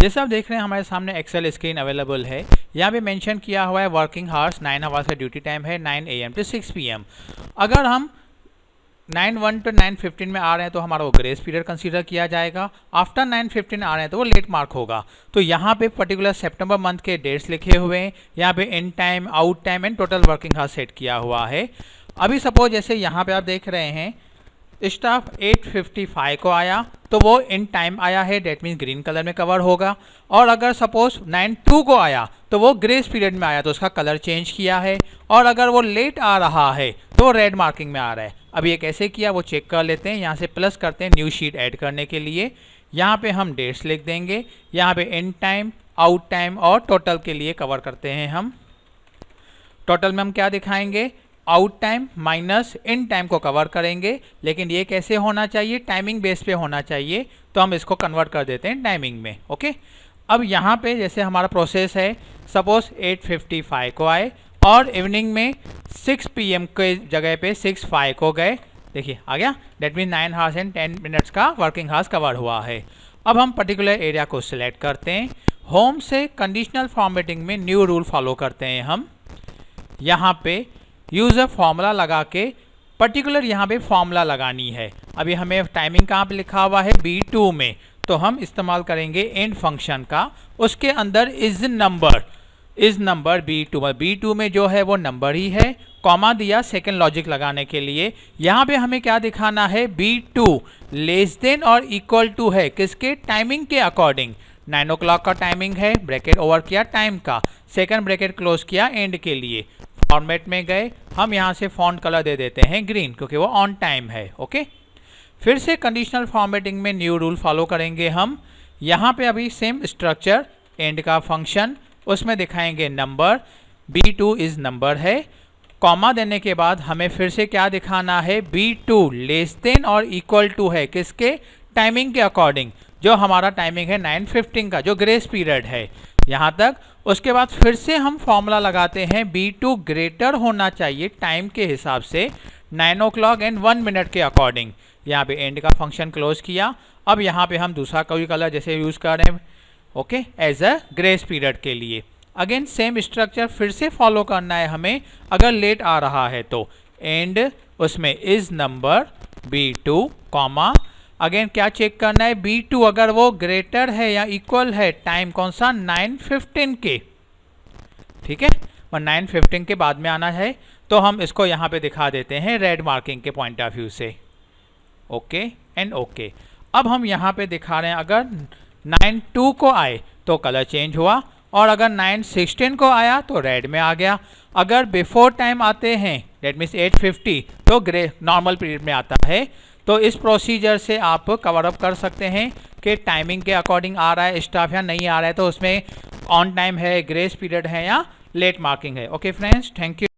जैसे आप देख रहे हैं हमारे सामने एक्सेल स्क्रीन अवेलेबल है। यहाँ पे मेंशन किया हुआ है वर्किंग हार्स 9 आवर्स का ड्यूटी टाइम है 9 AM to 6 PM। अगर हम 9:1 to 9:15 में आ रहे हैं तो हमारा वो ग्रेस पीरियड कंसीडर किया जाएगा। आफ्टर 9:15 आ रहे हैं तो वो लेट मार्क होगा। तो यहाँ पे पर्टिकुलर सितंबर मंथ के डेट्स लिखे हुए हैं। यहाँ पे in time, out time and total working hours set किया हुआ है। अभी सपोज जैसे यहाँ पे आप देख रहे हैं स्टाफ 8:55 को आया तो वो इन टाइम आया है, डेट मीन्स ग्रीन कलर में कवर होगा। और अगर सपोज 9:02 को आया तो वो ग्रेस पीरियड में आया तो उसका कलर चेंज किया है। और अगर वो लेट आ रहा है तो रेड मार्किंग में आ रहा है। अब ये कैसे किया वो चेक कर लेते हैं। यहाँ से प्लस करते हैं न्यू शीट ऐड करने के लिए। यहाँ पे हम डेट्स लिख देंगे। यहाँ पे इन टाइम, आउट टाइम और टोटल के लिए कवर करते हैं हम। टोटल में हम क्या दिखाएंगे, out time minus in time को कवर करेंगे। लेकिन ये कैसे होना चाहिए, टाइमिंग बेस पे होना चाहिए। तो हम इसको कन्वर्ट कर देते हैं टाइमिंग में। ओके, अब यहाँ पे जैसे हमारा प्रोसेस है, सपोज 8:55 को आए और इवनिंग में 6 PM के जगह पे 6:05 को गए। देखिए आ गया, that mean 9 hours and 10 minutes का वर्किंग हार्स कवर हुआ है। अब हम पर्टिकुलर एरिया को सिलेक्ट करते हैं। होम से कंडीशनल फॉर्मेटिंग में न्यू रूल फॉलो करते हैं हम। यहाँ पे यूज़र फॉर्मूला लगा के पर्टिकुलर यहाँ पे फॉर्मूला लगानी है। अभी हमें टाइमिंग कहाँ पे लिखा हुआ है, B2 में, तो हम इस्तेमाल करेंगे एंड फंक्शन का। उसके अंदर इज नंबर B2 में जो है वो नंबर ही है। कॉमा दिया सेकेंड लॉजिक लगाने के लिए। यहाँ पे हमें क्या दिखाना है, B2 लेस देन और इक्वल टू है किसके, टाइमिंग के अकॉर्डिंग। 9 o'clock का टाइमिंग है, ब्रैकेट ओवर किया टाइम का, सेकेंड ब्रैकेट क्लोज किया एंड के लिए। फॉर्मेट में गए, हम यहाँ से फॉन्ट कलर दे देते हैं ग्रीन क्योंकि वो ऑन टाइम है। ओके, फिर से कंडीशनल फॉर्मेटिंग में न्यू रूल फॉलो करेंगे हम। यहाँ पे अभी सेम स्ट्रक्चर, एंड का फंक्शन, उसमें दिखाएंगे नंबर, B2 इज नंबर है। कॉमा देने के बाद हमें फिर से क्या दिखाना है, B2 लेस देन और इक्वल टू है किसके, टाइमिंग के अकॉर्डिंग। जो हमारा टाइमिंग है 9:15 का, जो ग्रेस पीरियड है यहाँ तक। उसके बाद फिर से हम फॉर्मूला लगाते हैं, B2 ग्रेटर होना चाहिए टाइम के हिसाब से 9 o'clock एंड 1 मिनट के अकॉर्डिंग। यहाँ पे एंड का फंक्शन क्लोज किया। अब यहाँ पे हम दूसरा कोई कलर जैसे यूज़ कर रहे हैं, okay, as a grace period के लिए। अगेन सेम स्ट्रक्चर फिर से फॉलो करना है हमें। अगर लेट आ रहा है तो एंड उसमें is number B2 comma, again क्या चेक करना है, B2 अगर वो ग्रेटर है या इक्वल है टाइम कौन सा, 9:15 के, ठीक है, और 9:15 के बाद में आना है। तो हम इसको यहाँ पे दिखा देते हैं रेड मार्किंग के पॉइंट ऑफ व्यू से। Okay and okay. अब हम यहाँ पे दिखा रहे हैं अगर 9:02 को आए तो कलर चेंज हुआ, और अगर 9:16 को आया तो रेड में आ गया। अगर बिफोर टाइम आते हैं, डेट मीन्स 8:50, तो ग्रे नॉर्मल पीरियड में आता है। तो इस प्रोसीजर से आप कवर अप कर सकते हैं कि टाइमिंग के अकॉर्डिंग आ रहा है स्टाफ या नहीं आ रहा है, तो उसमें ऑन टाइम है, ग्रेस पीरियड है या लेट मार्किंग है। Okay friends, thank you.